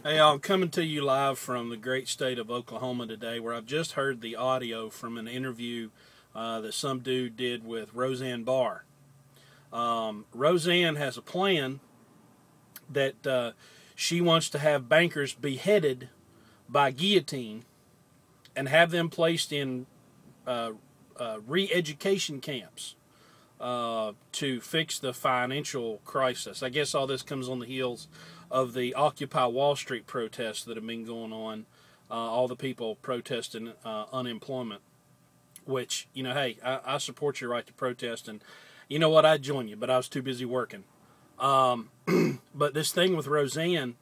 Hey, I'm coming to you live from the great state of Oklahoma today, where I've just heard the audio from an interview that some dude did with Roseanne Barr. Roseanne has a plan that she wants to have bankers beheaded by guillotine and have them placed in re-education camps to fix the financial crisis. I guess all this comes on the heels of the Occupy Wall Street protests that have been going on, all the people protesting unemployment, which, you know, hey, I support your right to protest, and you know what, I'd join you, but I was too busy working. But this thing with Roseanne,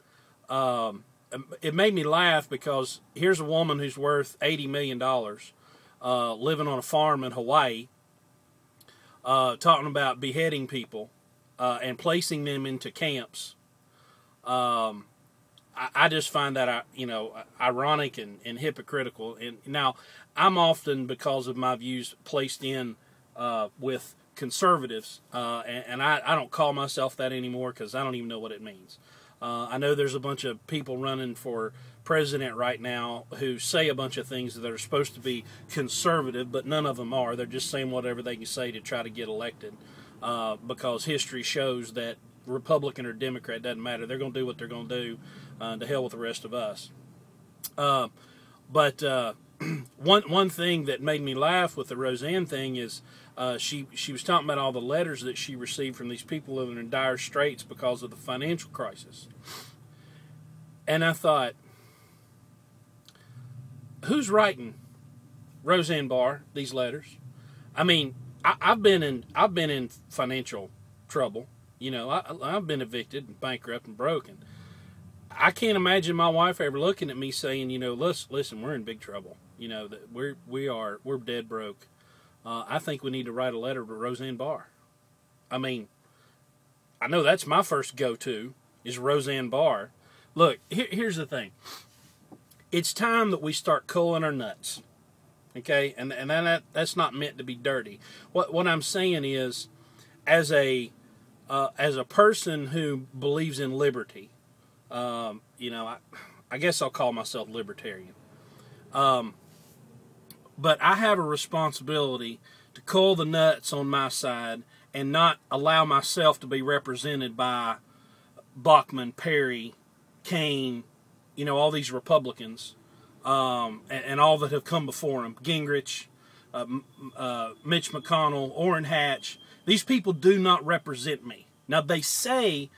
it made me laugh because here's a woman who's worth $80 million, living on a farm in Hawaii, talking about beheading people and placing them into camps. I just find that, ironic and hypocritical. And now, I'm often, because of my views, placed in with conservatives, and I don't call myself that anymore because I don't even know what it means. I know there's a bunch of people running for president right now who say a bunch of things that are supposed to be conservative, but none of them are. They're just saying whatever they can say to try to get elected, because history shows that Republican or Democrat, doesn't matter. They're going to do what they're going to do. To hell with the rest of us. But one thing that made me laugh with the Roseanne thing is she was talking about all the letters that she received from these people living in dire straits because of the financial crisis. And I thought, who's writing Roseanne Barr these letters? I mean, I've been in financial trouble. You know, I've been evicted and bankrupt and broken. I can't imagine my wife ever looking at me saying, you know, listen, we're in big trouble. You know, that we're dead broke. I think we need to write a letter to Roseanne Barr. I mean, I know that's my first go-to is Roseanne Barr. Look, here's the thing. It's time that we start culling our nuts. Okay, and that's not meant to be dirty. What I'm saying is, as a person who believes in liberty, I guess I'll call myself libertarian. But I have a responsibility to cull the nuts on my side and not allow myself to be represented by Bachman, Perry, Kane, all these Republicans, and all that have come before them, Gingrich, Mitch McConnell, Orrin Hatch. These people do not represent me. Now, they say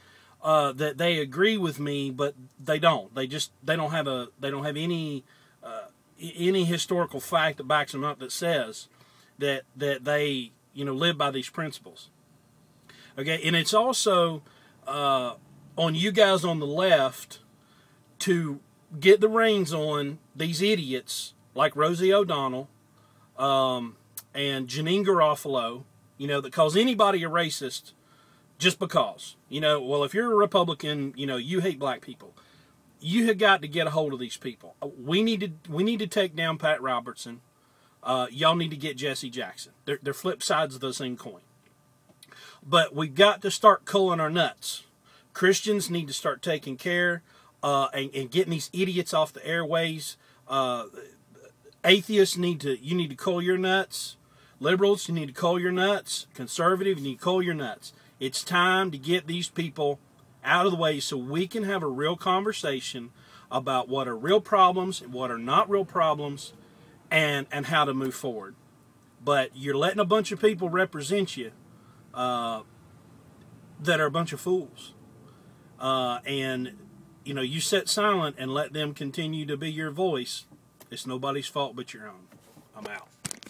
that they agree with me, but they don't. They don't have any historical fact that backs them up that says that they live by these principles. Okay, and it's also on you guys on the left to get the reins on these idiots like Rosie O'Donnell and Janine Garofalo, that calls anybody a racist just because. Well, if you're a Republican, you hate black people. You have got to get a hold of these people. We need to take down Pat Robertson. Y'all need to get Jesse Jackson. They're flip sides of the same coin. But we've got to start culling our nuts. Christians need to start taking care and getting these idiots off the airways. Atheists need to cull your nuts. Liberals, you need to cull your nuts. Conservative, you need to cull your nuts. It's time to get these people out of the way so we can have a real conversation about what are real problems and what are not real problems, and how to move forward. But you're letting a bunch of people represent you that are a bunch of fools. And you sit silent and let them continue to be your voice. It's nobody's fault but your own. I'm out.